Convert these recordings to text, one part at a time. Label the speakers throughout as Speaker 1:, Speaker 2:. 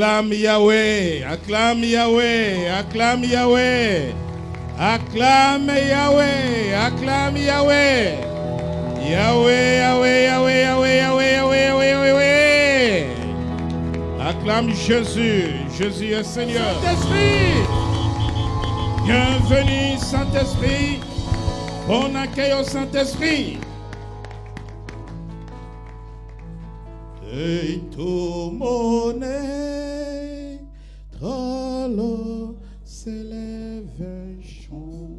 Speaker 1: Acclame Yahweh, acclame Yahweh, acclame Yahweh. Acclame Yahweh, acclame Yahweh. Yahweh, Yahweh, Yahweh, Yahweh, Yahweh, Yahweh, Yahweh, Yahweh. Acclame Jésus, Jésus est Seigneur. Saint-Esprit, bienvenue Saint-Esprit. Bon accueil au Saint-Esprit. Et tout mon être, alors s'élève un chant.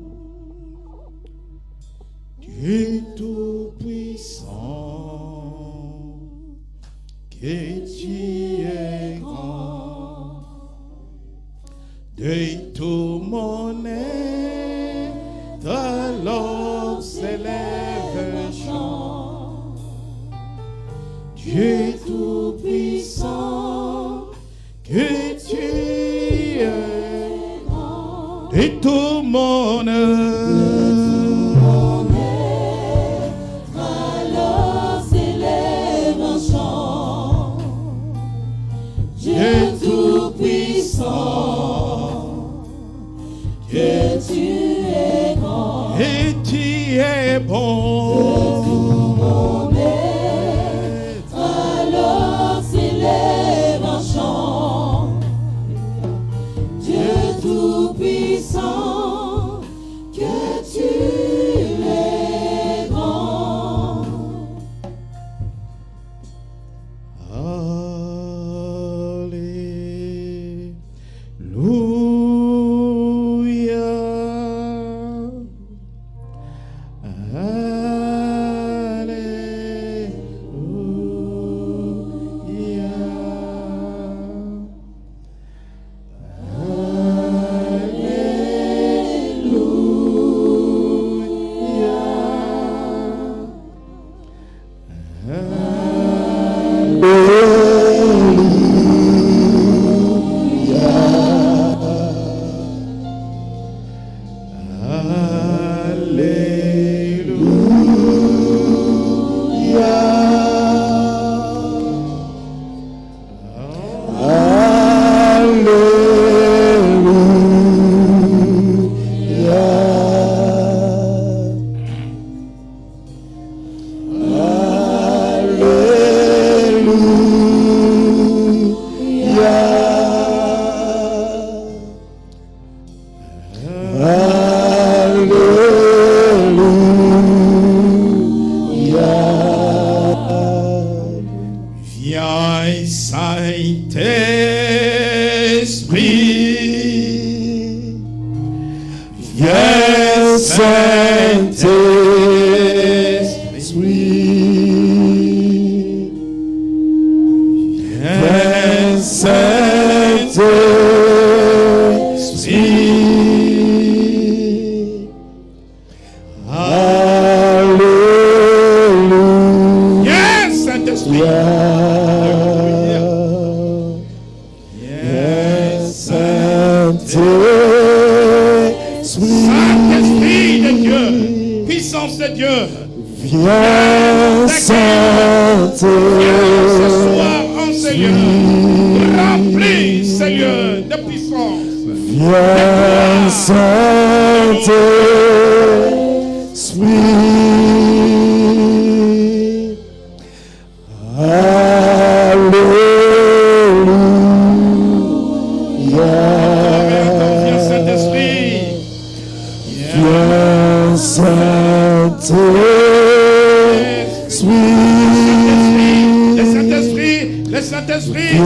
Speaker 1: Dieu tout-puissant, que tu es grand. De tout mon être, alors s'élève un chant. Dieu tout-puissant, que tu es grand. De tout mon être,
Speaker 2: alors s'élève un chant. Dieu tout-puissant, que tu es grand.
Speaker 1: et tu es bon.
Speaker 3: Saint-Esprit,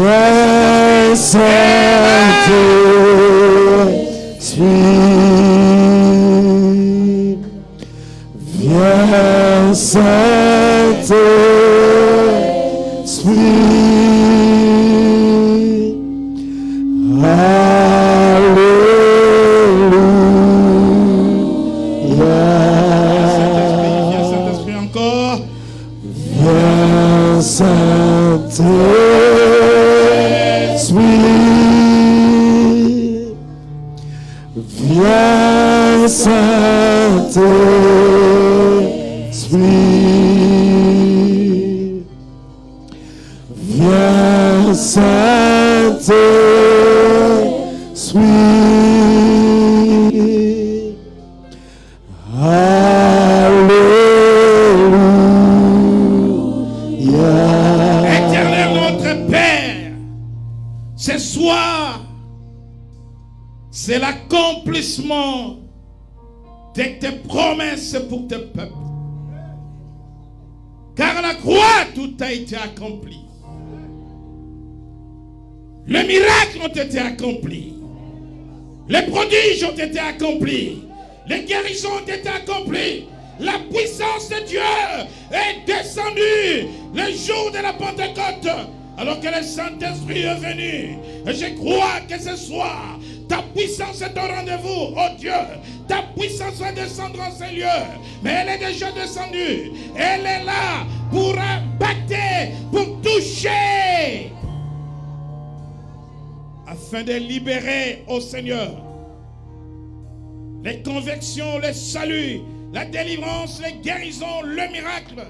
Speaker 1: de tes promesses pour tes peuples. Car à la croix, tout a été accompli. Les miracles ont été accomplis. Les prodiges ont été accomplis. Les guérisons ont été accomplies. La puissance de Dieu est descendue le jour de la Pentecôte, alors que le Saint-Esprit est venu. Et je crois que ce soir, ta puissance est au rendez-vous, oh Dieu. Ta puissance va descendre en ces lieux. Mais elle est déjà descendue. Elle est là pour impacter, pour toucher, afin de libérer au Seigneur les convictions, le salut, la délivrance, les guérisons, le miracle,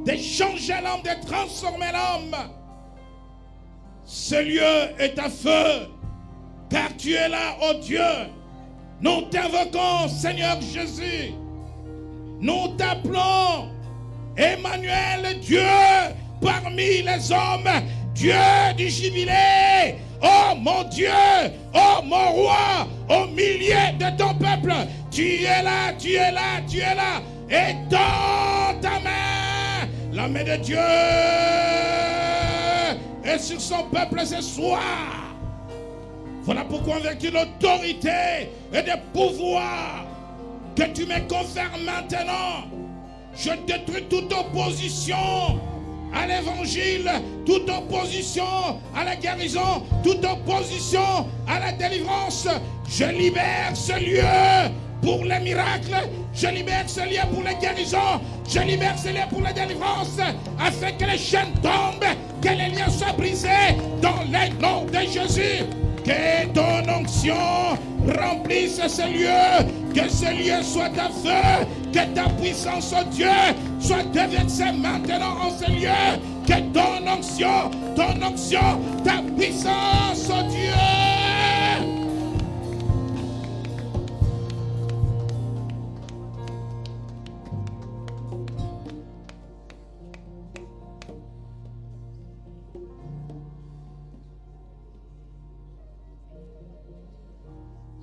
Speaker 1: de changer l'homme, de transformer l'homme. Ce lieu est à feu, car tu es là, oh Dieu. Nous t'invoquons, Seigneur Jésus. Nous t'appelons Emmanuel, Dieu parmi les hommes, Dieu du jubilé. Oh mon Dieu, oh mon roi, au milieu de ton peuple, tu es là, tu es là, tu es là. Et dans ta main, la main de Dieu est sur son peuple ce soir. Voilà pourquoi avec une autorité et des pouvoirs que tu me confères maintenant, je détruis toute opposition à l'évangile, toute opposition à la guérison, toute opposition à la délivrance. Je libère ce lieu pour les miracles, je libère ce lieu pour les guérisons, je libère ce lieu pour la délivrance, afin que les chaînes tombent, que les liens soient brisés dans le nom de Jésus. Que ton onction remplisse ce lieu, que ce lieu soit à feu, que ta puissance, oh Dieu, soit déversée maintenant en ce lieu, que ton onction, ta puissance, oh Dieu.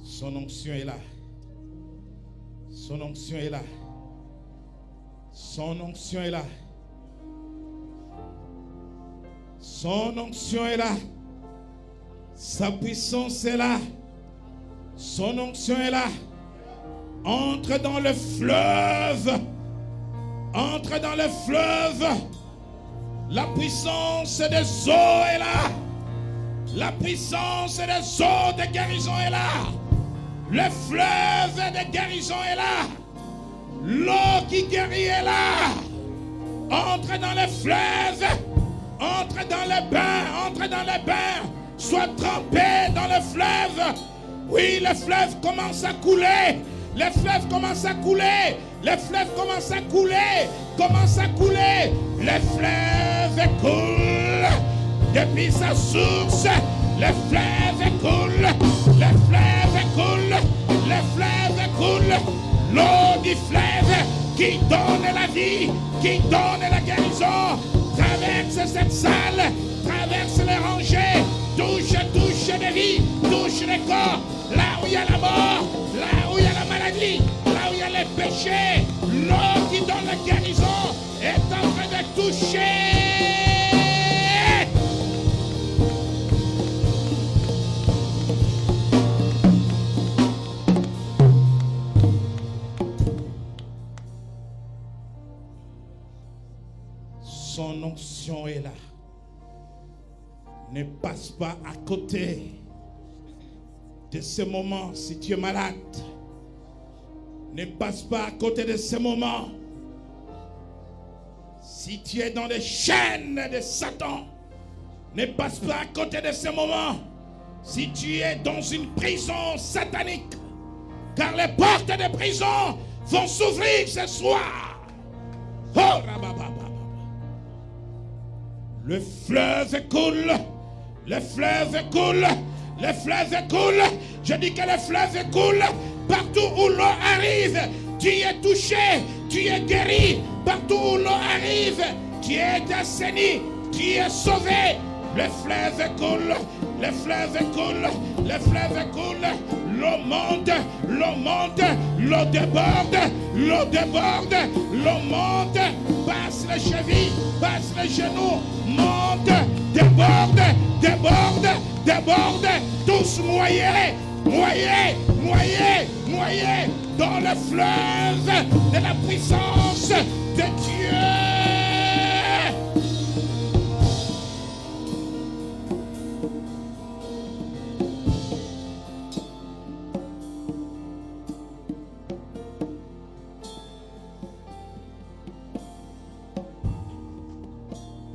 Speaker 1: Son onction est là. Son onction est là. Son onction est là. Son onction est là. Sa puissance est là. Son onction est là. Entre dans le fleuve. Entre dans le fleuve. La puissance des eaux est là. La puissance des eaux de guérison est là. Le fleuve de guérison est là. L'eau qui guérit est là. Entre dans le fleuve. Entre dans le bain. Entre dans le bain. Sois trempé dans le fleuve. Oui, le fleuve commence à couler. Le fleuve commence à couler. Le fleuve commence à couler. Commence à couler. Le fleuve coule. Depuis sa source. Le fleuve coule. Le fleuve coule. Le fleuve coule. L'eau du fleuve qui donne la vie, qui donne la guérison, traverse cette salle, traverse les rangées, touche des vies, touche les corps, là où il y a la mort, là où il y a la maladie, là où il y a les péchés. L'eau qui donne la guérison est en train de toucher. Son onction est là. Ne passe pas à côté de ce moment si tu es malade. Ne passe pas à côté de ce moment si tu es dans les chaînes de Satan. Ne passe pas à côté de ce moment si tu es dans une prison satanique. Car les portes de prison vont s'ouvrir ce soir. Oh, rabababa. Le fleuve coule, le fleuve coule, le fleuve coule. Je dis que le fleuve coule partout où l'eau arrive. Tu es touché, tu es guéri. Partout où l'eau arrive, tu es assaini, tu es sauvé. Le fleuve coule, le fleuve coule, le fleuve coule. l'eau monte, l'eau monte, l'eau déborde, l'eau déborde, l'eau monte, passe les chevilles, passe les genoux, monte, déborde, déborde, déborde, tous noyés, noyés, noyés, noyés dans le fleuve de la puissance de Dieu.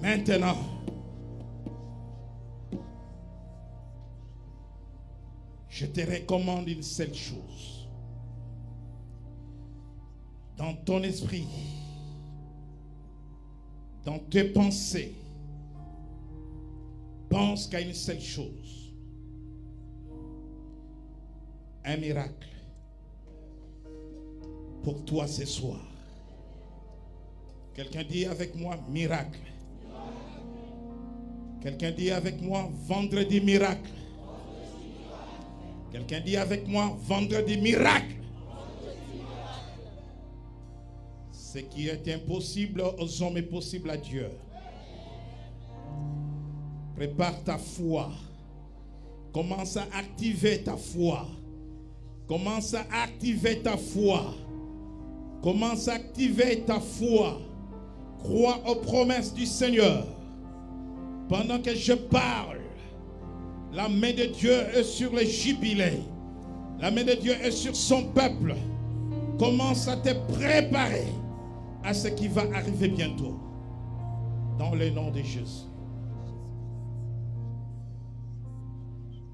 Speaker 1: Maintenant, je te recommande une seule chose. Dans ton esprit, dans tes pensées, pense qu'à une seule chose. Un miracle pour toi ce soir. Quelqu'un dit avec moi miracle. Quelqu'un dit avec moi vendredi miracle. Quelqu'un dit avec moi vendredi miracle. Ce qui est impossible aux hommes est possible à Dieu. Prépare ta foi. Commence à activer ta foi. Commence à activer ta foi. Commence à activer ta foi. Crois aux promesses du Seigneur. Pendant que je parle, la main de Dieu est sur les jubilés. La main de Dieu est sur son peuple. Commence à te préparer à ce qui va arriver bientôt. Dans le nom de Jésus.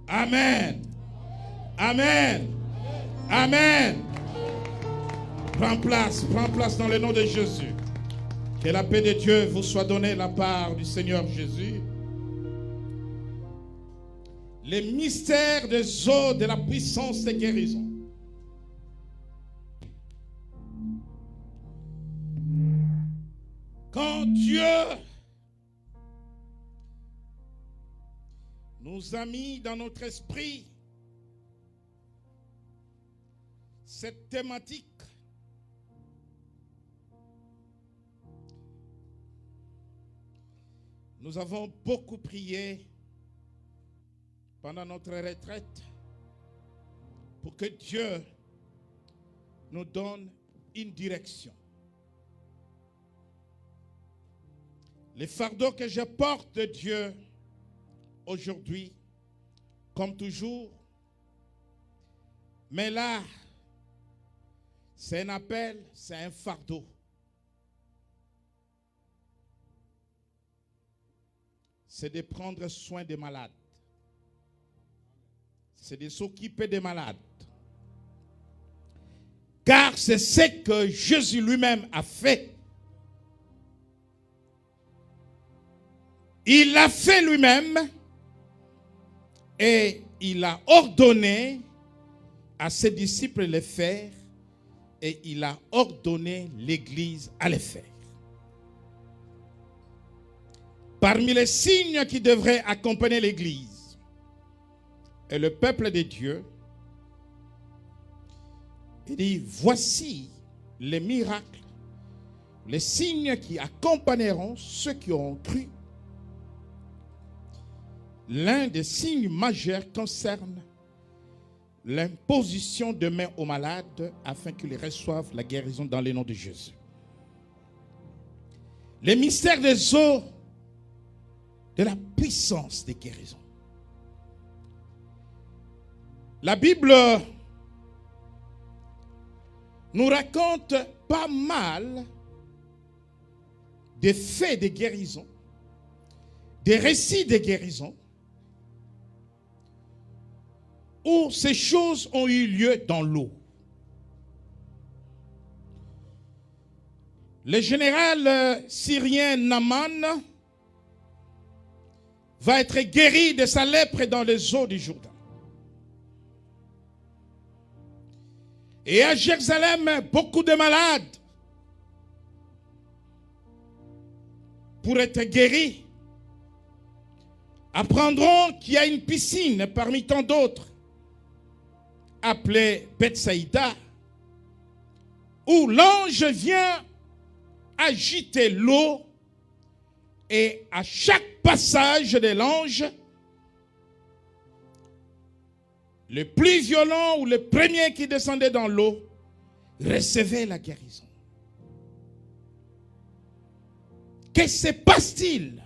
Speaker 1: Amen. Amen. Amen. Prends place dans le nom de Jésus. Que la paix de Dieu vous soit donnée de la part du Seigneur Jésus. Les mystères des eaux de la puissance de guérison. Quand Dieu nous a mis dans notre esprit cette thématique, nous avons beaucoup prié pendant notre retraite pour que Dieu nous donne une direction. Les fardeaux que je porte de Dieu aujourd'hui, comme toujours, mais là, c'est un appel, c'est un fardeau. C'est de prendre soin des malades. C'est de s'occuper des malades. Car c'est ce que Jésus lui-même a fait. Il l'a fait lui-même et il a ordonné à ses disciples de le faire et il a ordonné l'Église à le faire. Parmi les signes qui devraient accompagner l'Église et le peuple de Dieu, il dit, voici les miracles, les signes qui accompagneront ceux qui auront cru. L'un des signes majeurs concerne l'imposition de mains aux malades afin qu'ils reçoivent la guérison dans le nom de Jésus. Les mystères des eaux de la puissance des guérisons. La Bible nous raconte pas mal des faits de guérison, des récits de guérison, où ces choses ont eu lieu dans l'eau. Le général syrien Naaman va être guéri de sa lèpre dans les eaux du Jourdain. Et à Jérusalem, beaucoup de malades, pour être guéris, apprendront qu'il y a une piscine parmi tant d'autres appelé Bethsaïda, où l'ange vient agiter l'eau, et à chaque passage de l'ange, le plus violent ou le premier qui descendait dans l'eau recevait la guérison. Que se passe-t-il?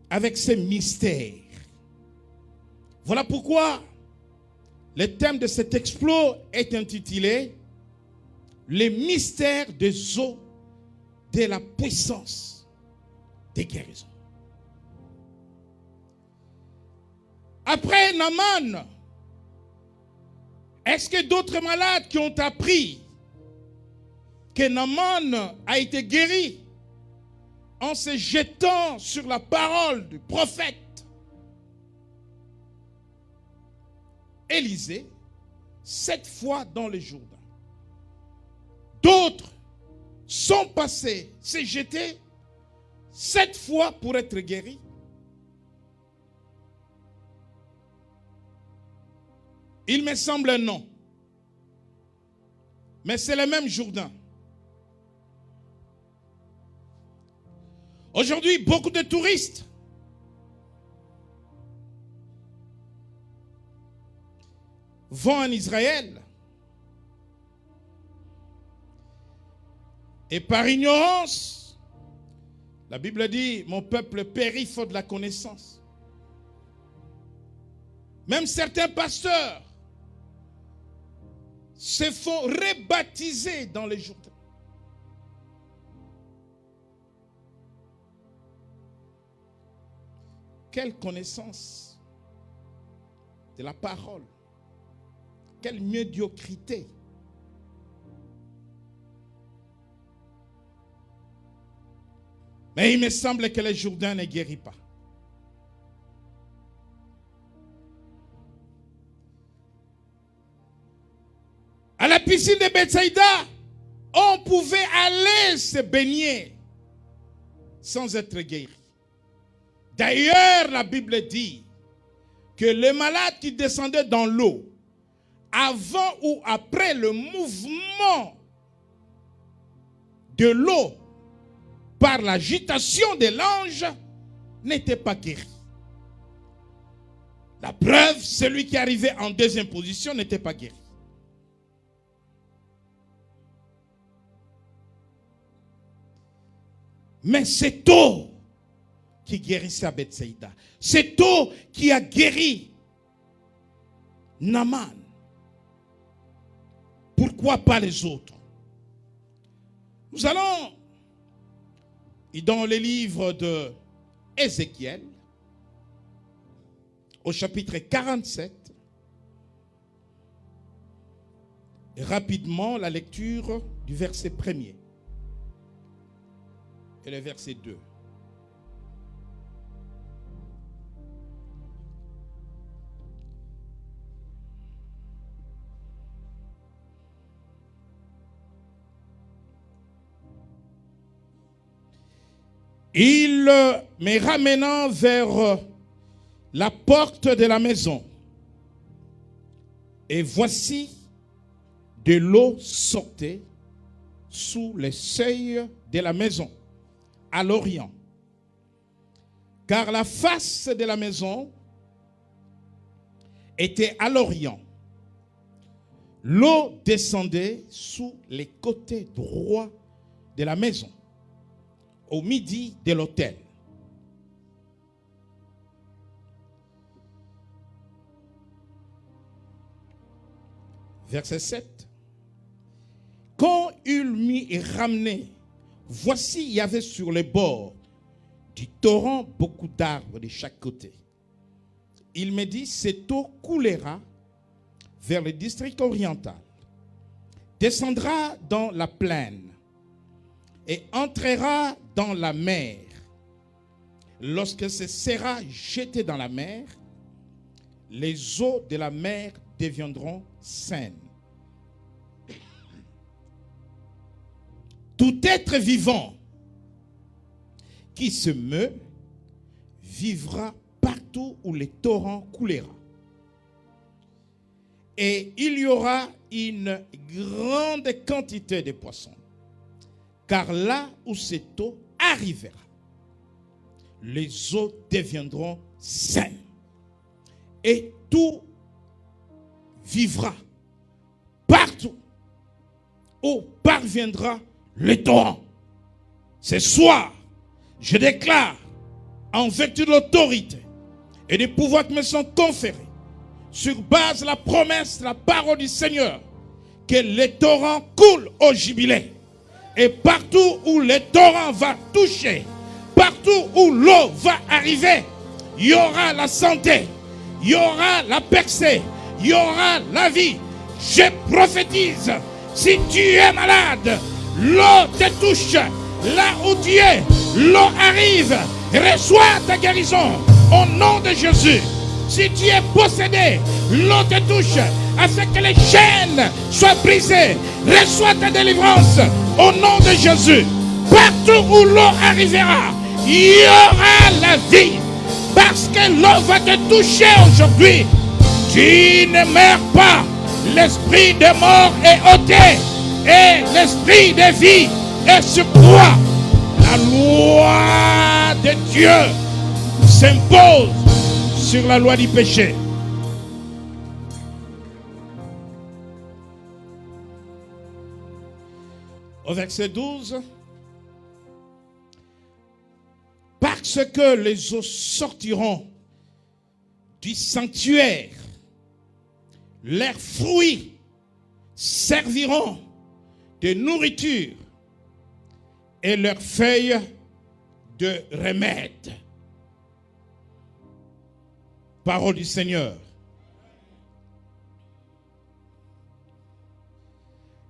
Speaker 1: Avec ces mystères. Voilà pourquoi le thème de cet exploit est intitulé « Les mystères des eaux de la puissance des guérisons ». Après Naaman, est-ce que d'autres malades qui ont appris que Naaman a été guéri en se jetant sur la parole du prophète Élisée, 7 fois dans le Jourdain? D'autres sont passés, s'est jetés 7 fois pour être guéris. Il me semble non. Mais c'est le même Jourdain. Aujourd'hui, beaucoup de touristes vont en Israël et par ignorance, la Bible dit, mon peuple périt faute de la connaissance. Même certains pasteurs se font rebaptiser dans les Jourdains. Quelle connaissance de la parole. Quelle médiocrité. Mais il me semble que le Jourdain ne guérit pas. À la piscine de Bethsaïda, on pouvait aller se baigner sans être guéri. D'ailleurs, la Bible dit que les malades qui descendaient dans l'eau, avant ou après le mouvement de l'eau par l'agitation de l'ange, n'étaient pas guéris. La preuve, celui qui arrivait en deuxième position n'était pas guéri. Mais cette eau qui guérissait à Bethsaïda, cette eau qui a guéri Naaman, pourquoi pas les autres? Nous allons dans le livre de Ézéchiel, au chapitre 47, et rapidement la lecture du verset 1er et le verset 2. Il me ramena vers la porte de la maison. Et voici, de l'eau sortait sous les seuils de la maison, à l'orient. Car la face de la maison était à l'orient. L'eau descendait sous les côtés droits de la maison, au midi de l'autel. Verset 7. Quand il m'y ramenait, voici, il y avait sur les bords du torrent beaucoup d'arbres de chaque côté. Il me dit, cette eau coulera vers le district oriental, descendra dans la plaine et entrera dans la mer. Lorsque ce sera jeté dans la mer, les eaux de la mer deviendront saines. Tout être vivant qui se meut vivra partout où les torrents couleront. Et il y aura une grande quantité de poissons. Car là où cette eau arrivera, les eaux deviendront saines. Et tout vivra partout où parviendra le torrent. Ce soir, je déclare, en vertu de l'autorité et des pouvoirs qui me sont conférés, sur base de la promesse, de la parole du Seigneur, que les torrents coulent au jubilé. Et partout où les torrents vont toucher, partout où l'eau va arriver, il y aura la santé, il y aura la percée, il y aura la vie. Je prophétise, si tu es malade, l'eau te touche. Là où tu es, l'eau arrive. Reçois ta guérison au nom de Jésus. Si tu es possédé, l'eau te touche afin que les chaînes soient brisées. Reçois ta délivrance au nom de Jésus. Partout où l'eau arrivera, il y aura la vie. Parce que l'eau va te toucher aujourd'hui. Tu ne meurs pas. L'esprit de mort est ôté. Et l'esprit de vie est sur toi. La loi de Dieu s'impose sur la loi du péché. Au verset 12, parce que les eaux sortiront du sanctuaire, leurs fruits serviront de nourriture et leurs feuilles de remède. Parole du Seigneur.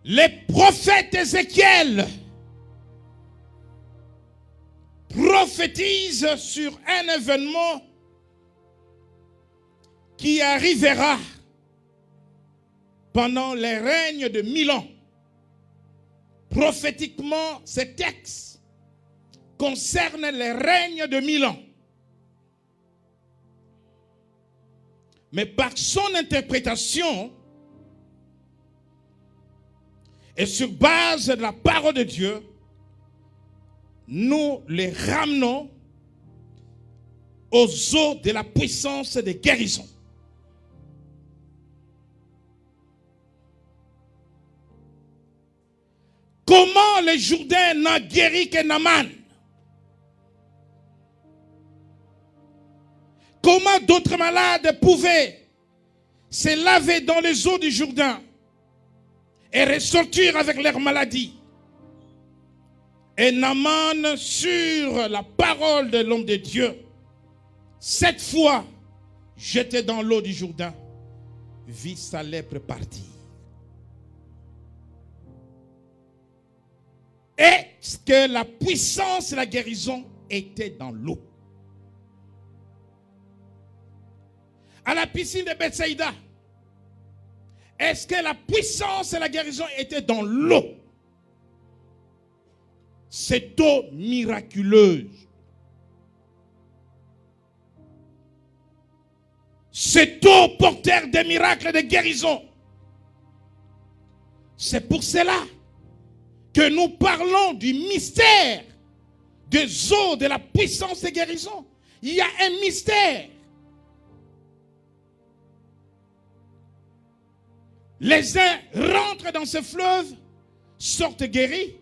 Speaker 1: Les prophètes Ézéchiel prophétisent sur un événement qui arrivera pendant les règnes de 1000 ans. Prophétiquement, ce texte concerne les règnes de 1000 ans. Mais par son interprétation et sur base de la parole de Dieu, nous les ramenons aux eaux de la puissance de guérison. Comment le Jourdain n'a guéri que Naaman? Comment d'autres malades pouvaient se laver dans les eaux du Jourdain et ressortir avec leur maladie? Et Naaman, sur la parole de l'homme de Dieu, 7 fois jeté dans l'eau du Jourdain, vit sa lèpre partir. Est-ce que la puissance et la guérison étaient dans l'eau? À la piscine de Bethsaïda, est-ce que la puissance et la guérison étaient dans l'eau? Cette eau miraculeuse, cette eau porteur des miracles de guérison. C'est pour cela que nous parlons du mystère des eaux de la puissance de guérison. Il y a un mystère. Les uns rentrent dans ce fleuve, sortent guéris,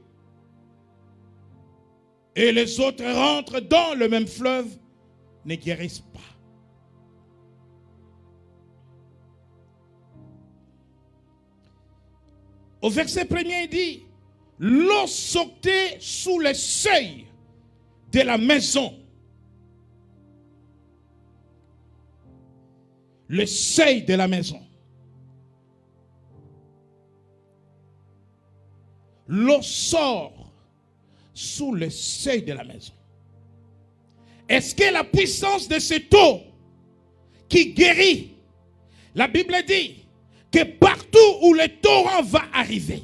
Speaker 1: et les autres rentrent dans le même fleuve, ne guérissent pas. Au verset 1er, il dit, l'eau sortait sous le seuil de la maison. Le seuil de la maison. L'eau sort sous le seuil de la maison. Est-ce que la puissance de cette eau qui guérit, la Bible dit que partout où le torrent va arriver,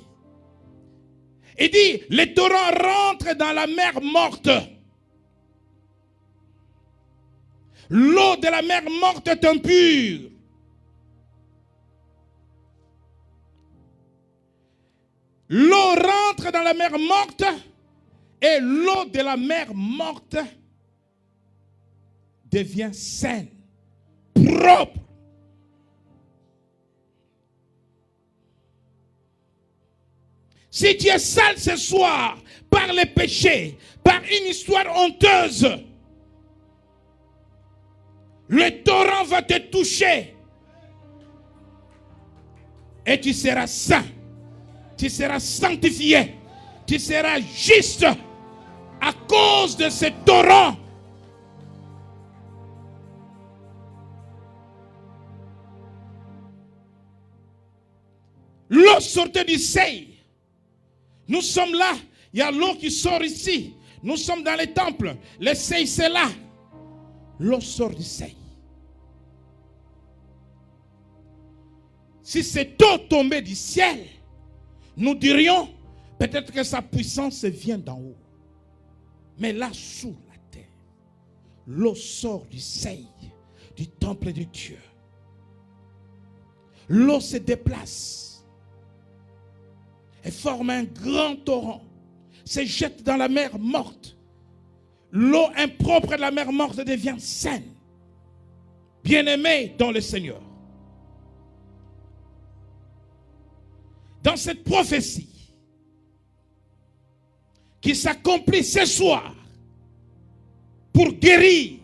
Speaker 1: il dit, le torrent rentre dans la mer morte. L'eau de la mer morte est impure. L'eau rentre dans la mer morte et l'eau de la mer morte devient saine, propre. Si tu es sale ce soir par les péchés, par une histoire honteuse, le torrent va te toucher et tu seras saint, tu seras sanctifié, tu seras juste à cause de ce torrent. L'eau sortait du seuil. Nous sommes là, il y a l'eau qui sort ici. Nous sommes dans les temples, le seuil c'est là. L'eau sort du seuil. Si cette eau tombait du ciel, nous dirions peut-être que sa puissance vient d'en haut. Mais là, sous la terre, l'eau sort du seuil, du temple de Dieu. L'eau se déplace et forme un grand torrent, se jette dans la mer morte. L'eau impropre de la mer morte devient saine, bien-aimée dans le Seigneur. Dans cette prophétie qui s'accomplit ce soir pour guérir,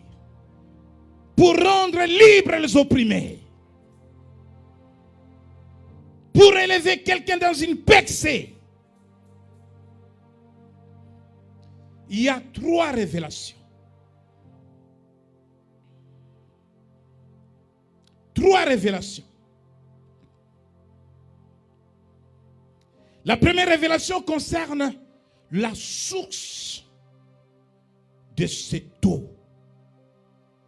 Speaker 1: pour rendre libres les opprimés, pour élever quelqu'un dans une percée, il y a 3 révélations. 3 révélations. La première révélation concerne la source de cette eau.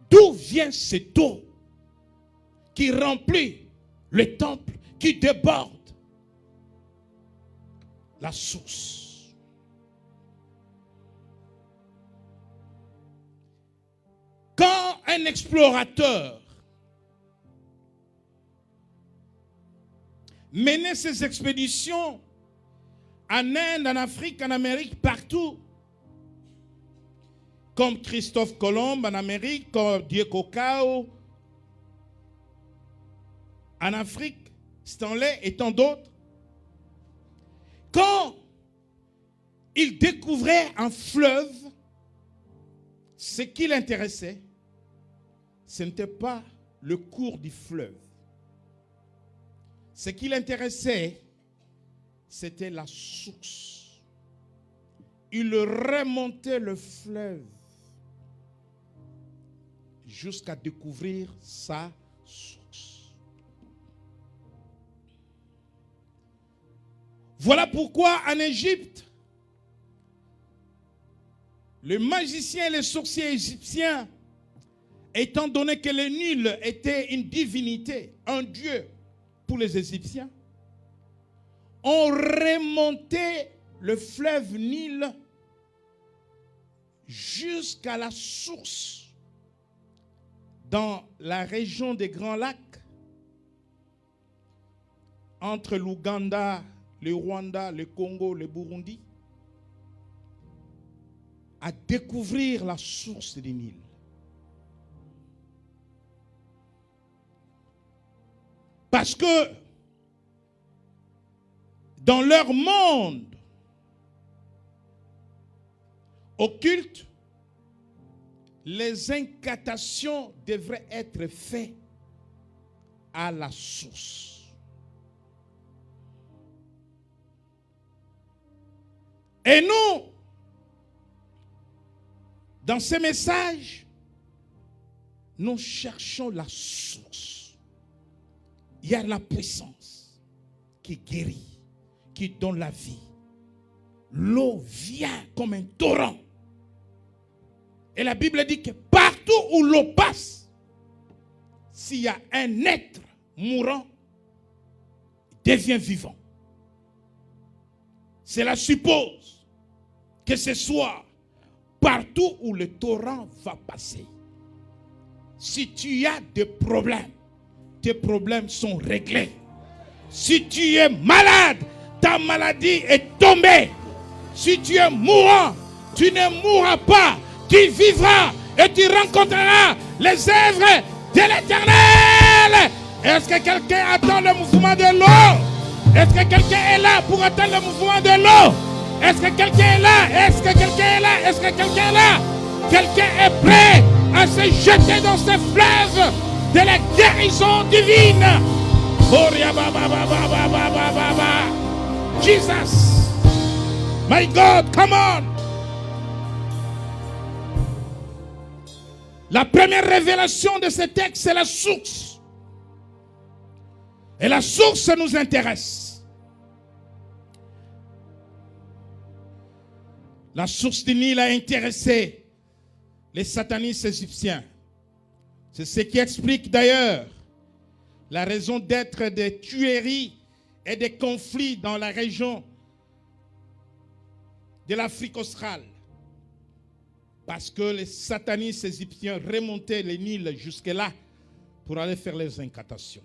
Speaker 1: D'où vient cette eau qui remplit le temple, qui déborde? La source. Quand un explorateur menait ses expéditions en Inde, en Afrique, en Amérique, partout, comme Christophe Colomb en Amérique, comme Diego Cao en Afrique, Stanley et tant d'autres, quand il découvrait un fleuve, ce qui l'intéressait, ce n'était pas le cours du fleuve. Ce qui l'intéressait, c'était la source. Il remontait le fleuve jusqu'à découvrir sa source. Voilà pourquoi en Égypte, les magiciens et les sorciers égyptiens, étant donné que le Nil était une divinité, un dieu pour les Égyptiens, ont remonté le fleuve Nil jusqu'à la source dans la région des Grands Lacs, entre l'Ouganda, le Rwanda, le Congo, le Burundi, à découvrir la source du Nil. Parce que dans leur monde occulte, les incantations devraient être faites à la source. Et nous, dans ces messages, nous cherchons la source. Il y a la puissance qui guérit, qui donne la vie. L'eau vient comme un torrent. Et la Bible dit que partout où l'eau passe, s'il y a un être mourant, il devient vivant. Cela suppose que ce soit partout où le torrent va passer. Si tu as des problèmes, tes problèmes sont réglés. Si tu es malade, ta maladie est tombée. Si tu es mourant, tu ne mourras pas. Tu vivras et tu rencontreras les œuvres de l'Éternel. Est-ce que quelqu'un attend le mouvement de l'eau? Est-ce que quelqu'un est là pour attendre le mouvement de l'eau? Est-ce que quelqu'un est là? Est-ce que quelqu'un est là? Est-ce que quelqu'un est là? Quelqu'un est prêt à se jeter dans ce fleuve de la guérison divine? Jesus, my God, come on. La première révélation de ce texte, c'est la source. Et la source nous intéresse. La source du Nil a intéressé les satanistes égyptiens. C'est ce qui explique d'ailleurs la raison d'être des tueries et des conflits dans la région de l'Afrique australe. Parce que les satanistes égyptiens remontaient le Nil jusque-là pour aller faire les incantations.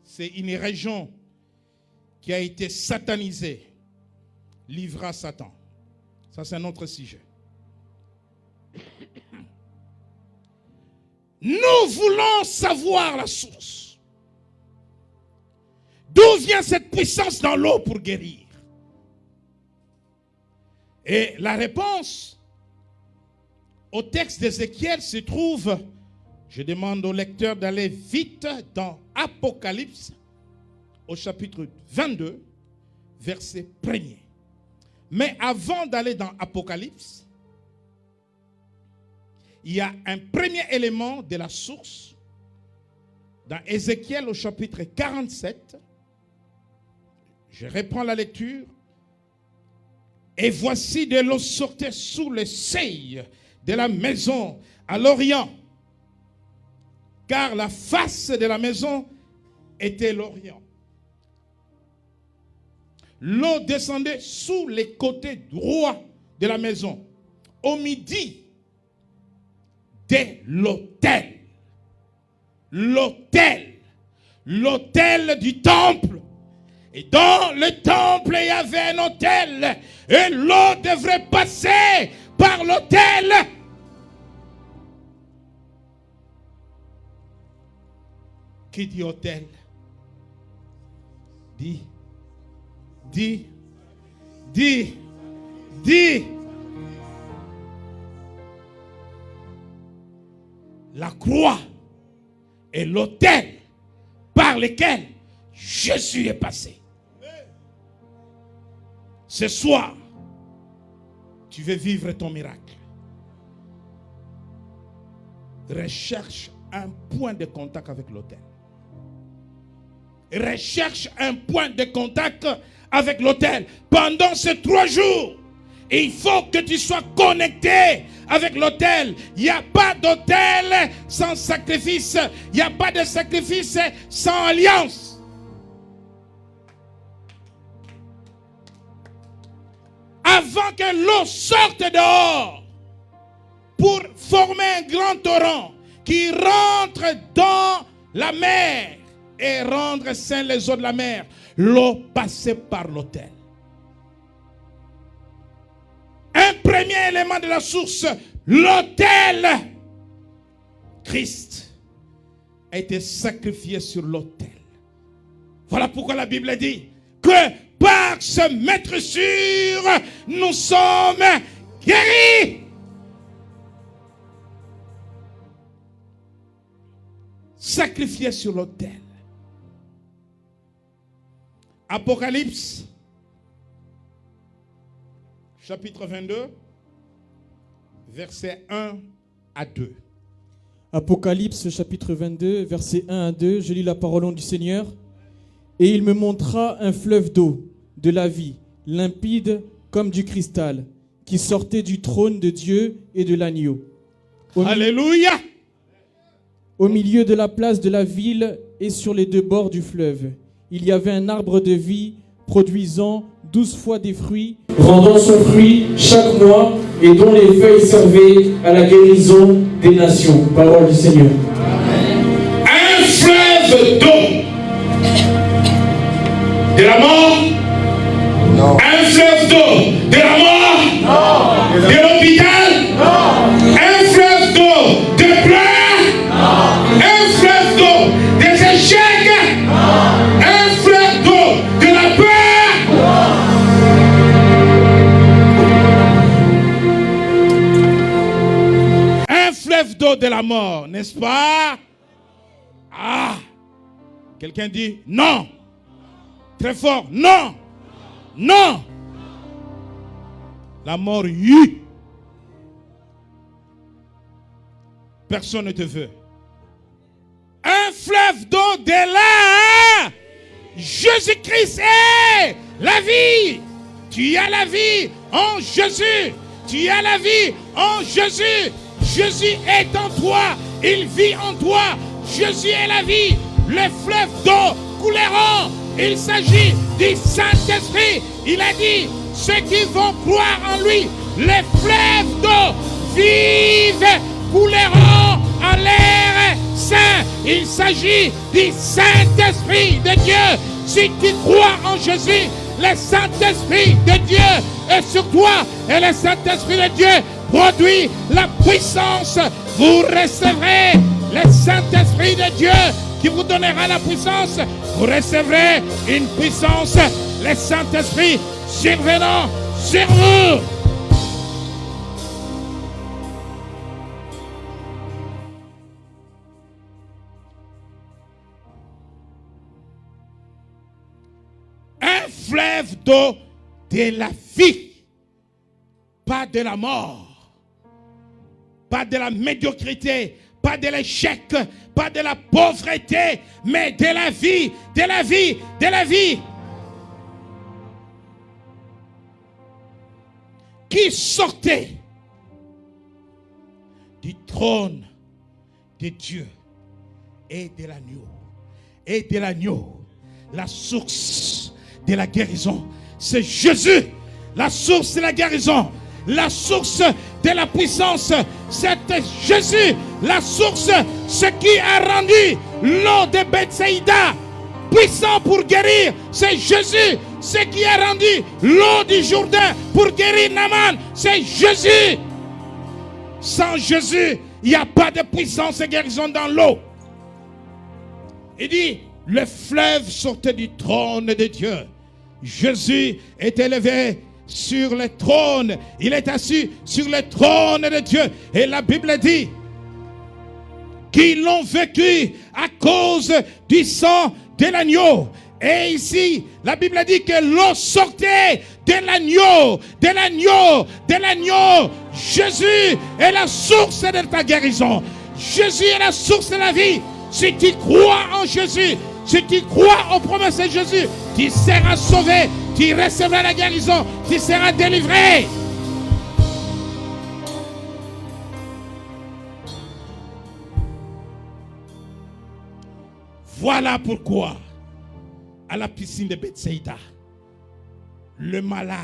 Speaker 1: C'est une région qui a été satanisée, livrée à Satan. Ça, c'est un autre sujet. Nous voulons savoir la source. D'où vient cette puissance dans l'eau pour guérir? Et la réponse au texte d'Ézéchiel se trouve, je demande au lecteur d'aller vite dans Apocalypse, au chapitre 22, verset 1er. Mais avant d'aller dans Apocalypse, il y a un premier élément de la source dans Ézéchiel au chapitre 47. Je reprends la lecture. Et voici de l'eau sortait sous le seuil de la maison à l'Orient, car la face de la maison était l'Orient. L'eau descendait sous les côtés droits de la maison, au midi de l'autel. L'autel du temple. Et dans le temple, il y avait un autel. Et l'eau devrait passer par l'autel. Qui dit autel? Dis. La croix est l'autel par lequel Jésus est passé. Ce soir, tu veux vivre ton miracle. Recherche un point de contact avec l'autel. Recherche un point de contact avec l'autel. Pendant ces 3 jours, il faut que tu sois connecté avec l'autel. Il n'y a pas d'autel sans sacrifice. Il n'y a pas de sacrifice sans alliance. Avant que l'eau sorte dehors pour former un grand torrent qui rentre dans la mer et rendre sains les eaux de la mer, l'eau passait par l'autel. Un premier élément de la source, l'autel. Christ a été sacrifié sur l'autel. Voilà pourquoi la Bible dit que par ce maître sûr, nous sommes guéris. Sacrifié sur l'autel. Apocalypse, chapitre 22, versets 1 à 2.
Speaker 3: Apocalypse, chapitre 22, versets 1 à 2. Je lis la parole du Seigneur. Et il me montra un fleuve d'eau, de la vie, limpide comme du cristal, qui sortait du trône de Dieu et de l'agneau.
Speaker 1: Alléluia!
Speaker 3: Au milieu de la place de la ville et sur les 2 bords du fleuve, il y avait un arbre de vie produisant 12 fois des fruits, rendant son fruit chaque mois, et dont les feuilles servaient à la guérison des nations. Parole du Seigneur.
Speaker 1: Un fleuve d'eau de la mort.
Speaker 4: Non.
Speaker 1: Un fleuve d'eau de la mort.
Speaker 4: Non.
Speaker 1: De l'hôpital.
Speaker 4: Non.
Speaker 1: Un fleuve d'eau de pleurs. Un fleuve d'eau des échecs. Un fleuve d'eau de la peur. Un fleuve d'eau de la mort, n'est-ce pas? Ah! Quelqu'un dit non. Très fort, non. Non. La mort, oui. Personne ne te veut. Un fleuve d'eau de là. Jésus-Christ est la vie. Tu as la vie en Jésus. Tu as la vie en Jésus. Jésus est en toi. Il vit en toi. Jésus est la vie. Les fleuves d'eau couleront. Il s'agit du Saint-Esprit. Il a dit, ceux qui vont croire en lui, les fleuves d'eau vives couleront en l'air saint. Il s'agit du Saint-Esprit de Dieu. Si tu crois en Jésus, le Saint-Esprit de Dieu est sur toi. Et le Saint-Esprit de Dieu produit la puissance. Vous recevrez le Saint-Esprit de Dieu qui vous donnera la puissance. Vous recevrez une puissance, le Saint-Esprit survenant sur vous. Un fleuve d'eau de la vie, pas de la mort, pas de la médiocrité, pas de l'échec, pas de la pauvreté, mais de la vie, de la vie, de la vie. Qui sortait du trône de Dieu et de l'agneau. Et de l'agneau, la source de la guérison, c'est Jésus. La source de la guérison, la source de la puissance, c'est Jésus. La source, ce qui a rendu l'eau de Bethsaïda puissant pour guérir, c'est Jésus. Ce qui a rendu l'eau du Jourdain pour guérir Naaman, c'est Jésus. Sans Jésus, il n'y a pas de puissance et guérison dans l'eau. Il dit, le fleuve sortait du trône de Dieu. Jésus est élevé sur le trône. Il est assis sur le trône de Dieu. Et la Bible dit qu'ils l'ont vécu à cause du sang de l'agneau. Et ici, la Bible dit que l'eau sortait de l'agneau, de l'agneau, de l'agneau. Jésus est la source de ta guérison. Jésus est la source de la vie. Si tu crois en Jésus, si tu crois aux promesses de Jésus, tu seras sauvé, tu recevras la guérison, tu seras délivré. Voilà pourquoi, à la piscine de Bethsaïda, le malade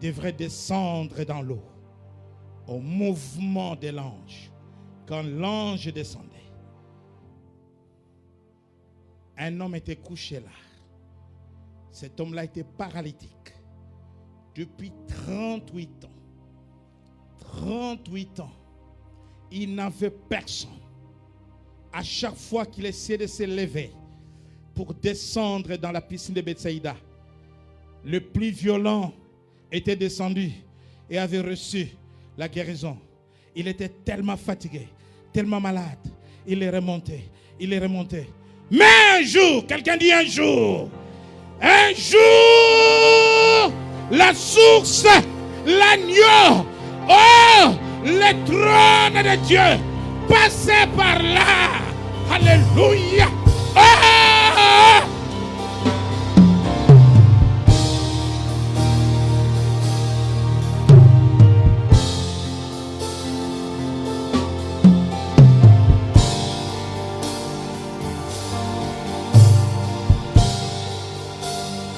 Speaker 1: devrait descendre dans l'eau au mouvement de l'ange. Quand l'ange descendait, un homme était couché là. Cet homme-là était paralytique depuis 38 ans. 38 ans. Il n'avait personne. À chaque fois qu'il essayait de se lever pour descendre dans la piscine de Bethsaïda, le plus violent était descendu et avait reçu la guérison. Il était tellement fatigué, tellement malade. Il est remonté, il est remonté. Mais un jour, quelqu'un dit un jour, la source, l'agneau, oh, le trône de Dieu, passait par là. Alléluia. Oh!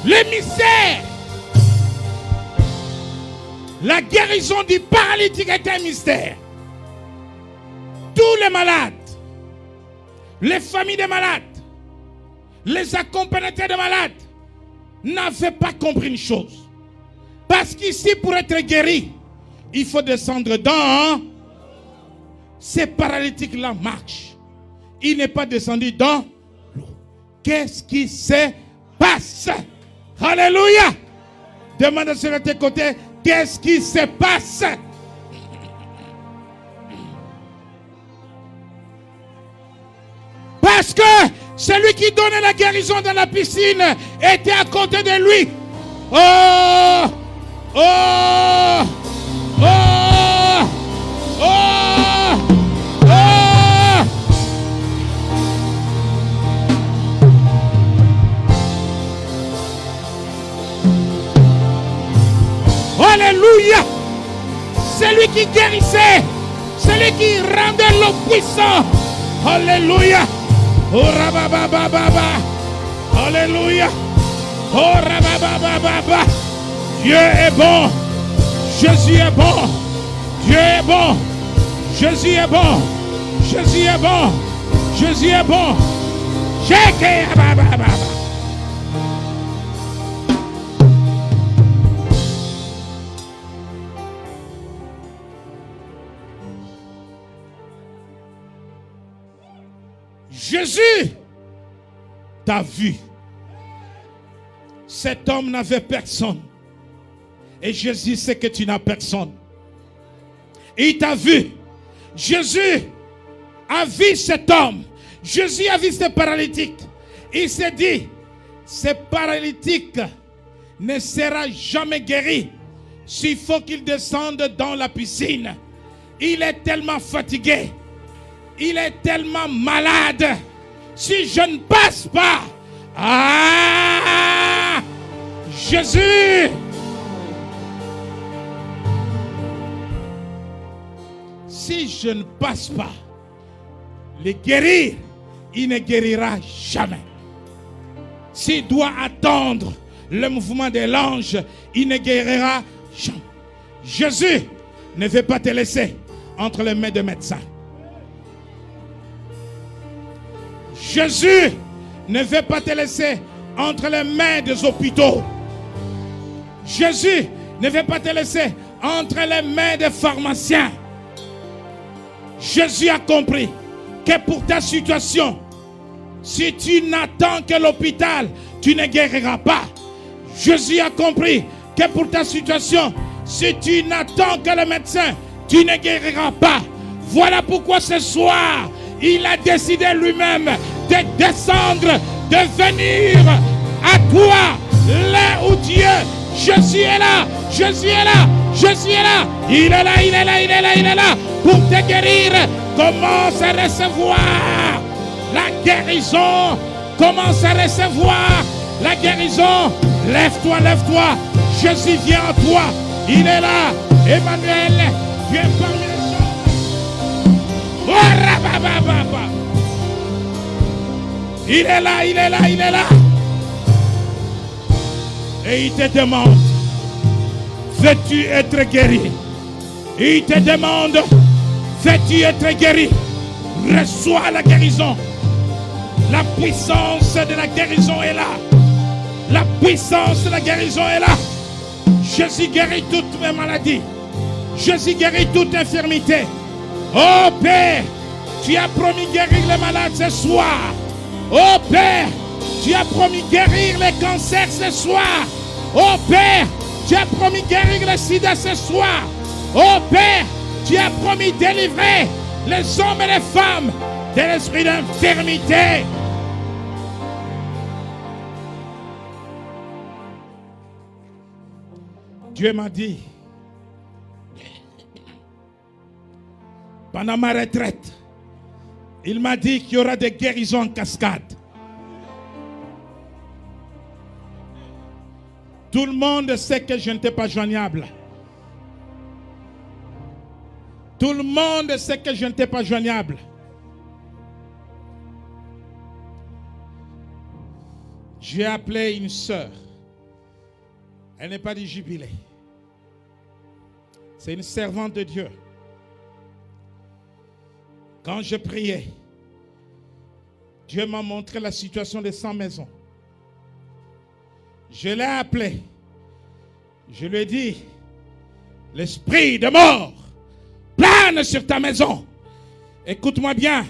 Speaker 1: Les un mystère. La guérison du paralytique est un mystère. Tous les malades, les familles des malades, les accompagnateurs de malades n'avaient pas compris une chose. Parce qu'ici, pour être guéri, il faut descendre dans... Ces paralytiques-là marchent. Il n'est pas descendu dans l'eau. Qu'est-ce qui se passe? Alléluia! Demande à celui à tes côtés, qu'est-ce qui se passe? Parce que celui qui donnait la guérison dans la piscine était à côté de lui. Oh! Oh! Oh! Oh! Oh! Alléluia! Celui qui guérissait, celui qui rendait l'eau puissant. Alléluia! Oh rababababa! Alléluia! Oh rababababa! Dieu est bon! Jésus est bon! Dieu est bon! Jésus est bon! Jésus est bon! Jésus est bon! Jésus t'a vu. Cet homme n'avait personne. Et Jésus sait que tu n'as personne. Et il t'a vu. Jésus a vu cet homme. Jésus a vu ce paralytique. Il s'est dit, ce paralytique ne sera jamais guéri s'il faut qu'il descende dans la piscine. Il est tellement fatigué. Il est tellement malade. Si je ne passe pas, Jésus, si je ne passe pas, le guérir, il ne guérira jamais. S'il doit attendre le mouvement de l'ange, il ne guérira jamais. Jésus ne veut pas te laisser entre les mains des médecins. Jésus ne veut pas te laisser entre les mains des hôpitaux. Jésus ne veut pas te laisser entre les mains des pharmaciens. Jésus a compris que pour ta situation, si tu n'attends que l'hôpital, tu ne guériras pas. Jésus a compris que pour ta situation, si tu n'attends que le médecin, tu ne guériras pas. Voilà pourquoi ce soir, il a décidé lui-même de descendre, de venir à toi, là où Dieu, Jésus est là, Jésus est là, Jésus est là, il est là, il est là, il est là, il est là, pour te guérir. Commence à recevoir la guérison, commence à recevoir la guérison. Lève-toi, lève-toi, Jésus vient à toi, il est là, Emmanuel, Dieu est parmi les gens. Il est là, il est là, il est là. Et il te demande, veux-tu être guéri? Il te demande, veux-tu être guéri? Reçois la guérison. La puissance de la guérison est là. La puissance de la guérison est là. Jésus guérit toutes mes maladies. Jésus guérit toute infirmité. Oh Père, tu as promis guérir les malades ce soir. Oh Père, tu as promis guérir les cancers ce soir. Oh Père, tu as promis guérir le sida ce soir. Oh Père, tu as promis délivrer les hommes et les femmes de l'esprit d'infirmité. Dieu m'a dit, pendant ma retraite, il m'a dit qu'il y aura des guérisons en cascade. Tout le monde sait que je n'étais pas joignable. Tout le monde sait que je n'étais pas joignable. J'ai appelé une sœur Elle n'est pas du jubilé. C'est une servante de Dieu. Quand je priais, Dieu m'a montré la situation des 100 maisons. Je l'ai appelé. Je lui ai dit, l'esprit de mort plane sur ta maison. Écoute-moi bien.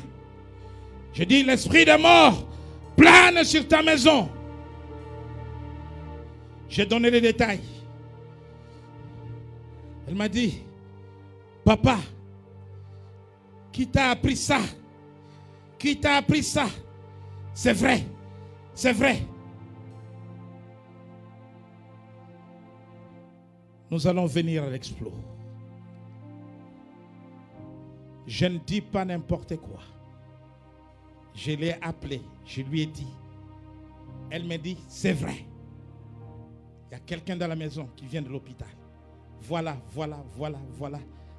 Speaker 1: Je dis, l'esprit de mort plane sur ta maison. J'ai donné les détails. Elle m'a dit, papa, qui t'a appris ça? Qui t'a appris ça? C'est vrai, c'est vrai. Nous allons venir à l'explos. Je ne dis pas n'importe quoi. Je l'ai appelé, je lui ai dit. Elle m'a dit, c'est vrai. Il y a quelqu'un dans la maison qui vient de l'hôpital. Voilà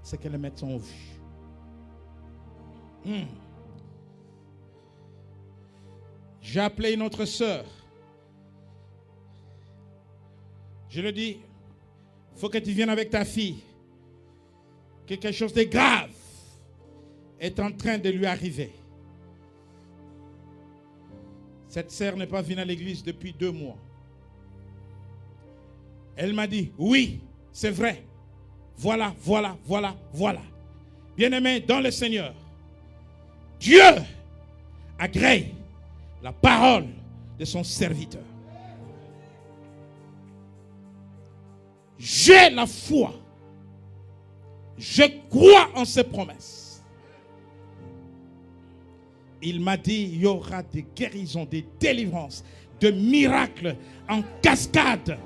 Speaker 1: ce que les médecins ont vu. J'ai appelé une autre sœur. Je lui ai dit, il faut que tu viennes avec ta fille. Quelque chose de grave est en train de lui arriver. Cette sœur n'est pas venue à l'église depuis 2 mois. Elle m'a dit, oui, c'est vrai. Voilà. Bien-aimé dans le Seigneur, Dieu agrée la parole de son serviteur. J'ai la foi. Je crois en ses promesses. Il m'a dit, il y aura des guérisons, des délivrances, des miracles en cascade.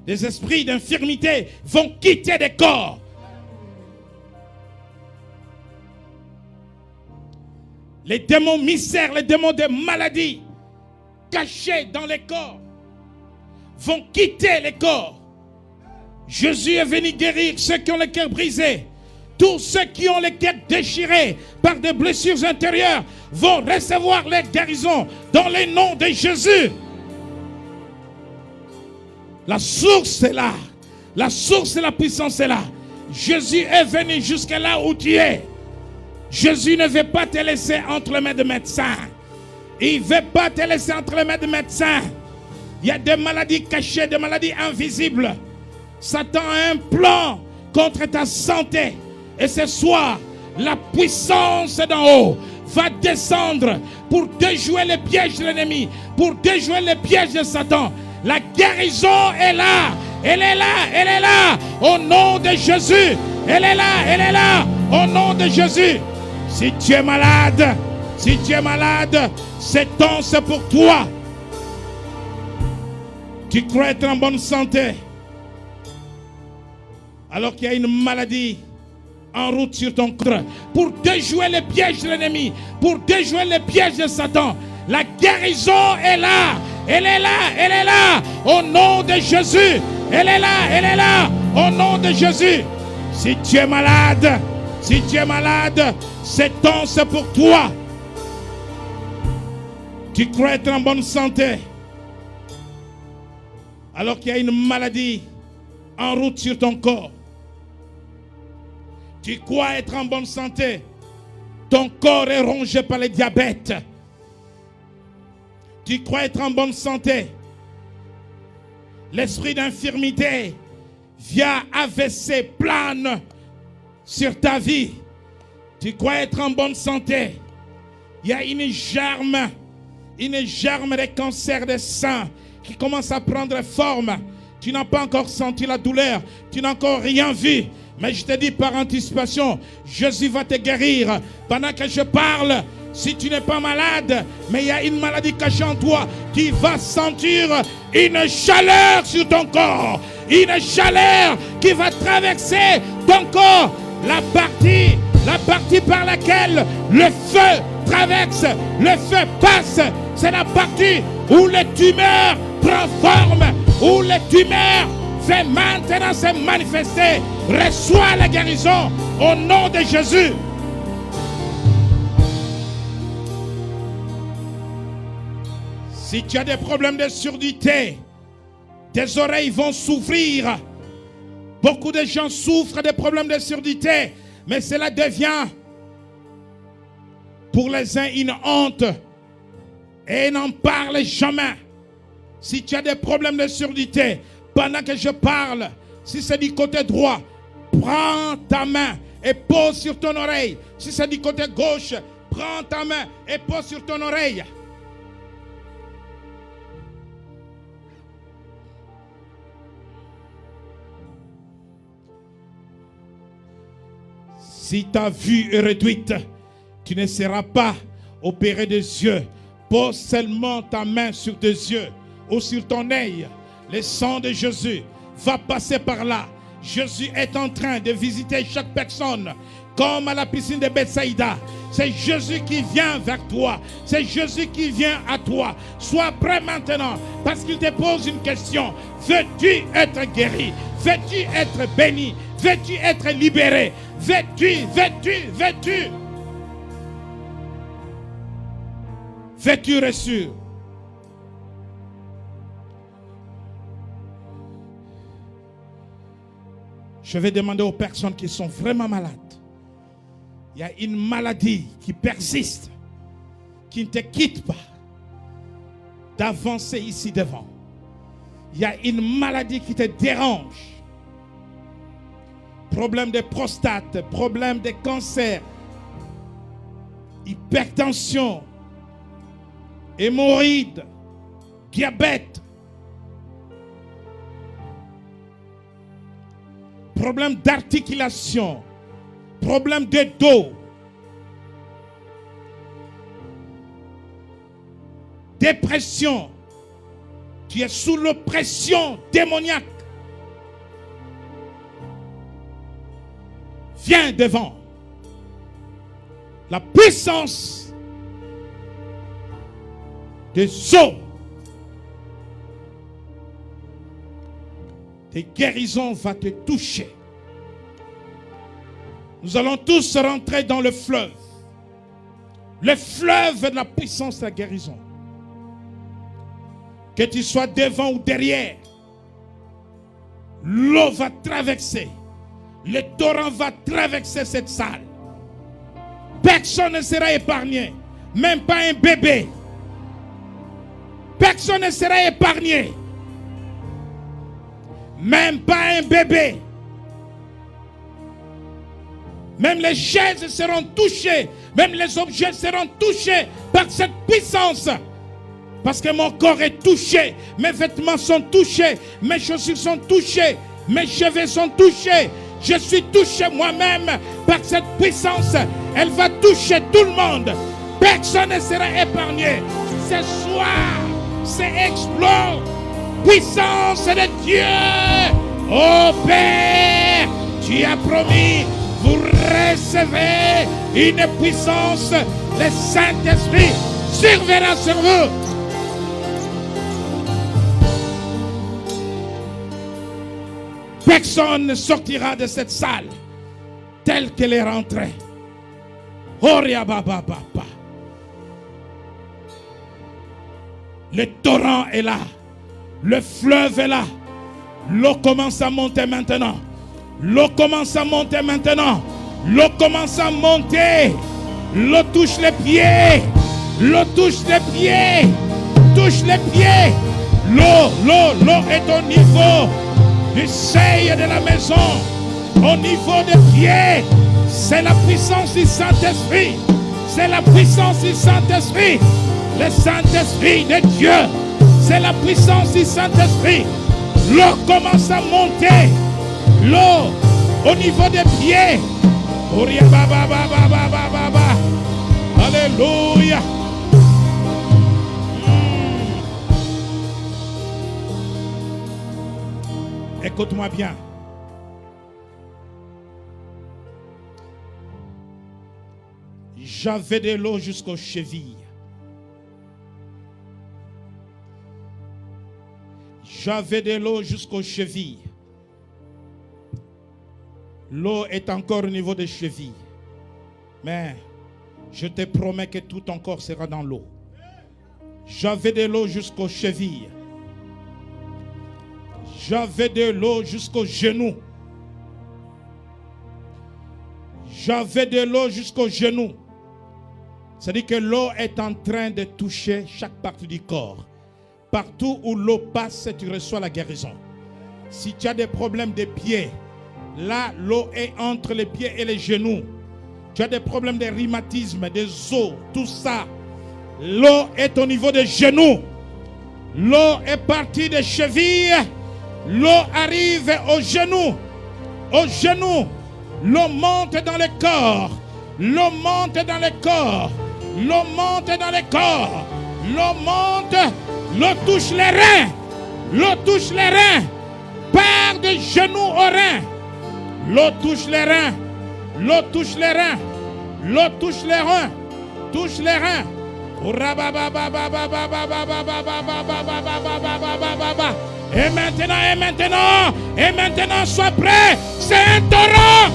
Speaker 1: Les esprits d'infirmité vont quitter des corps. Les démons mystères, les démons de maladie cachés dans les corps vont quitter les corps. Jésus est venu guérir ceux qui ont le cœur brisé. Tous ceux qui ont le cœur déchiré par des blessures intérieures vont recevoir les guérisons dans le nom de Jésus. La source est là. La source de la puissance est là. Jésus est venu jusqu'à là où tu es. Jésus ne veut pas te laisser entre les mains de médecins. Il ne veut pas te laisser entre les mains de médecins. Il y a des maladies cachées, des maladies invisibles. Satan a un plan contre ta santé. Et ce soir, la puissance d'en haut va descendre pour déjouer les pièges de l'ennemi, pour déjouer les pièges de Satan. La guérison est là. Elle est là. Elle est là. Au nom de Jésus. Elle est là. Elle est là. Au nom de Jésus. Si tu es malade, c'est temps, c'est pour toi. Tu crois être en bonne santé, alors qu'il y a une maladie en route sur ton corps, pour déjouer les pièges de l'ennemi, pour déjouer les pièges de Satan. La guérison est là. Elle est là. Elle est là. Au nom de Jésus. Elle est là. Elle est là. Au nom de Jésus. Si tu es malade, c'est temps, c'est pour toi. Tu crois être en bonne santé, alors qu'il y a une maladie en route sur ton corps. Tu crois être en bonne santé. Ton corps est rongé par le diabète. Tu crois être en bonne santé. L'esprit d'infirmité via AVC plane sur ta vie. Tu crois être en bonne santé. Il y a une germe de cancer des seins qui commence à prendre forme. Tu n'as pas encore senti la douleur. Tu n'as encore rien vu. Mais je te dis par anticipation, Jésus va te guérir. Pendant que je parle, si tu n'es pas malade, mais il y a une maladie cachée en toi, tu vas sentir une chaleur sur ton corps. Une chaleur qui va traverser ton corps. La partie par laquelle le feu traverse, le feu passe, c'est la partie où les tumeurs prennent forme, où les tumeurs fait maintenant se manifester. Reçois la guérison au nom de Jésus. Si tu as des problèmes de surdité, Tes oreilles vont s'ouvrir. Beaucoup de gens souffrent des problèmes de surdité, mais cela devient pour les uns une honte et n'en parle jamais. Si tu as des problèmes de surdité, pendant que je parle, si c'est du côté droit, prends ta main et pose sur ton oreille. Si c'est du côté gauche, prends ta main et pose sur ton oreille. Si ta vue est réduite, tu ne seras pas opéré des yeux. Pose seulement ta main sur tes yeux ou sur ton œil. Le sang de Jésus va passer par là. Jésus est en train de visiter chaque personne comme à la piscine de Bethsaïda. C'est Jésus qui vient vers toi. C'est Jésus qui vient à toi. Sois prêt maintenant parce qu'il te pose une question. Veux-tu être guéri? Veux-tu être béni? Veux-tu être libéré? Veux-tu? Veux-tu reçu? Je vais demander aux personnes qui sont vraiment malades. Il y a une maladie qui persiste, qui ne te quitte pas, d'avancer ici devant. Il y a une maladie qui te dérange. Problème de prostate, problème de cancer, hypertension, hémorroïdes, diabète, problème d'articulation, problème de dos, dépression. Tu es sous l'oppression démoniaque. Viens devant. La puissance des eaux, tes guérisons va te toucher. Nous allons tous rentrer dans le fleuve. Le fleuve de la puissance de la guérison. Que tu sois devant ou derrière, l'eau va traverser. Le torrent va traverser cette salle. Personne ne sera épargné. Même pas un bébé. Personne ne sera épargné. Même pas un bébé. Même les chaises seront touchées. Même les objets seront touchés par cette puissance. Parce que mon corps est touché. Mes vêtements sont touchés. Mes chaussures sont touchées. Mes cheveux sont touchés. Je suis touché moi-même par cette puissance. Elle va toucher tout le monde. Personne ne sera épargné. Ce soir, c'est exploit. Puissance de Dieu. Oh Père, tu as promis, vous recevez une puissance. Le Saint-Esprit surveillera sur vous. Personne ne sortira de cette salle telle qu'elle est rentrée. Le torrent est là. Le fleuve est là. L'eau commence à monter maintenant. L'eau commence à monter maintenant. L'eau commence à monter. L'eau touche les pieds. L'eau touche les pieds. Touche les pieds. L'eau est au niveau du seuil de la maison, au niveau des pieds. C'est la puissance du Saint-Esprit. C'est la puissance du Saint-Esprit. Le Saint-Esprit de Dieu. C'est la puissance du Saint-Esprit. L'eau commence à monter. L'eau au niveau des pieds. Alléluia. Écoute-moi bien. J'avais de l'eau jusqu'aux chevilles. J'avais de l'eau jusqu'aux chevilles. L'eau est encore au niveau des chevilles. Mais je te promets que tout ton corps sera dans l'eau. J'avais de l'eau jusqu'aux chevilles. J'avais de l'eau jusqu'aux genoux. J'avais de l'eau jusqu'aux genoux. C'est-à-dire que l'eau est en train de toucher chaque partie du corps. Partout où l'eau passe, tu reçois la guérison. Si tu as des problèmes de pieds, là, l'eau est entre les pieds et les genoux. Tu as des problèmes de rhumatisme, des os, tout ça. L'eau est au niveau des genoux. L'eau est partie des chevilles. L'eau arrive aux genoux. Aux genoux. L'eau monte dans le corps. L'eau monte dans le corps. L'eau monte dans le corps. L'eau monte. L'eau touche les reins. L'eau touche les reins. Part des genoux aux reins. L'eau touche les reins. L'eau touche les reins. L'eau touche les reins. Touche les reins. Et maintenant, sois prêt. C'est un torrent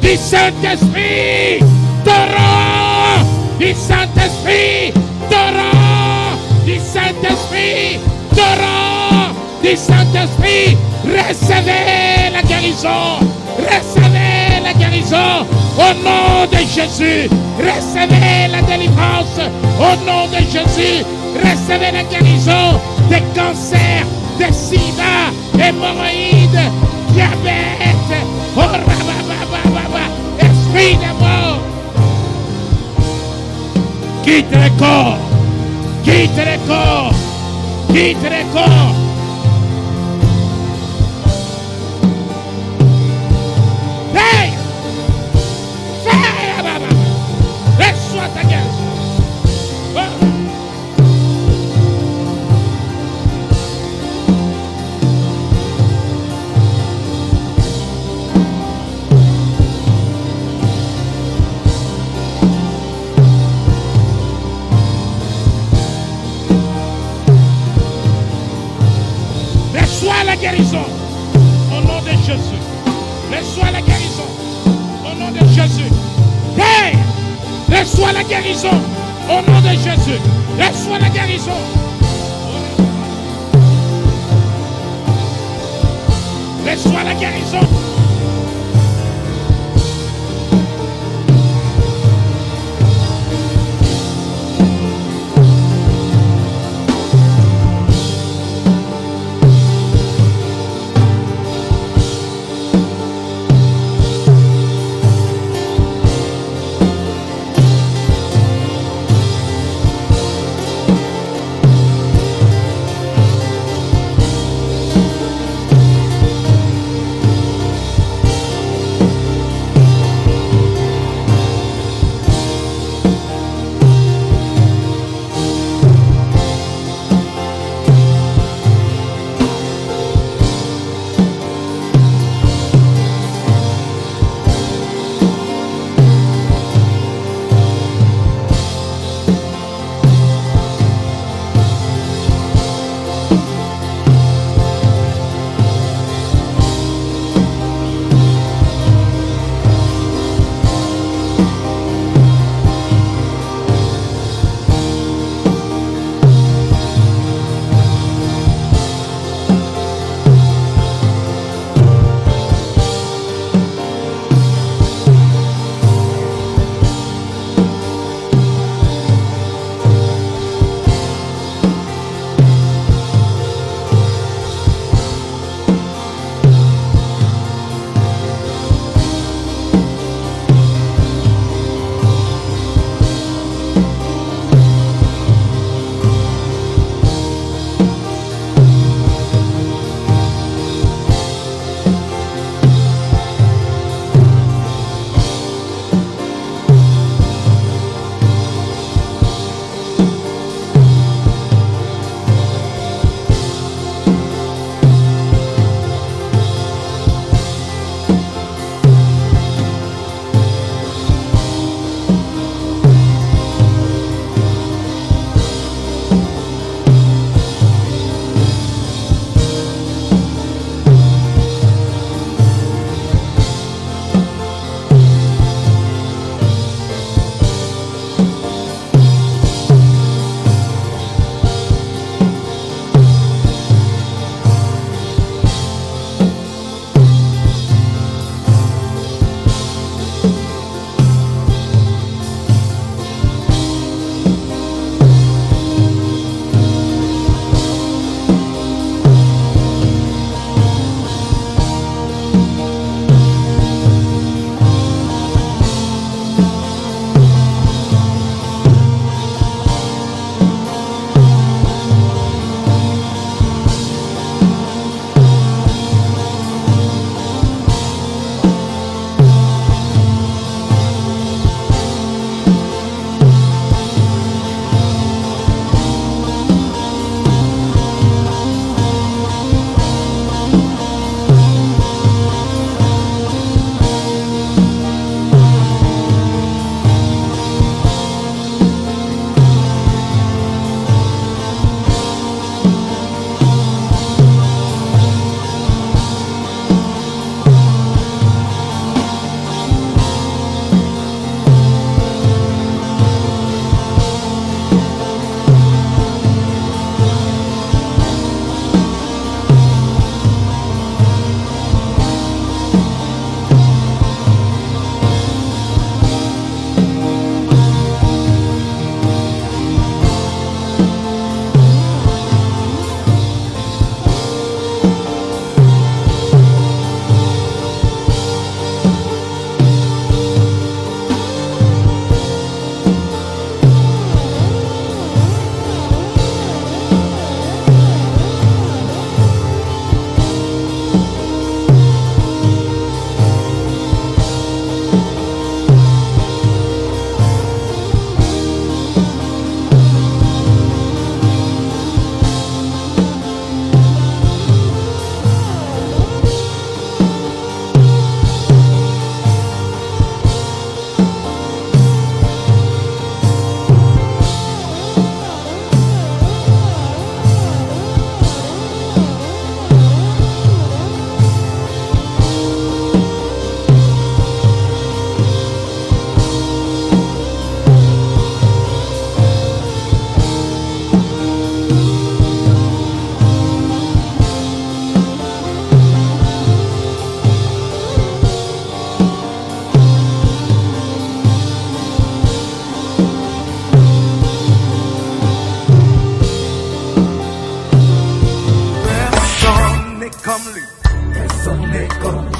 Speaker 1: du Saint-Esprit, torrent du Saint-Esprit, torrent du Saint-Esprit, torrent du Saint-Esprit. Recevez la guérison, recevez la guérison au nom de Jésus. Recevez la délivrance au nom de Jésus. Recevez la guérison des cancers, des sida, hémorroïdes, diabète, esprit de mort. Quitte le corps, quitte le corps, quitte le corps. Hey! Reçois ta guérison. Reçois la guérison au nom de Jésus. Reçois la guérison au nom de Jésus. Hey! Reçois la guérison au nom de Jésus. Reçois la guérison. Reçois la guérison.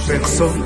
Speaker 4: personne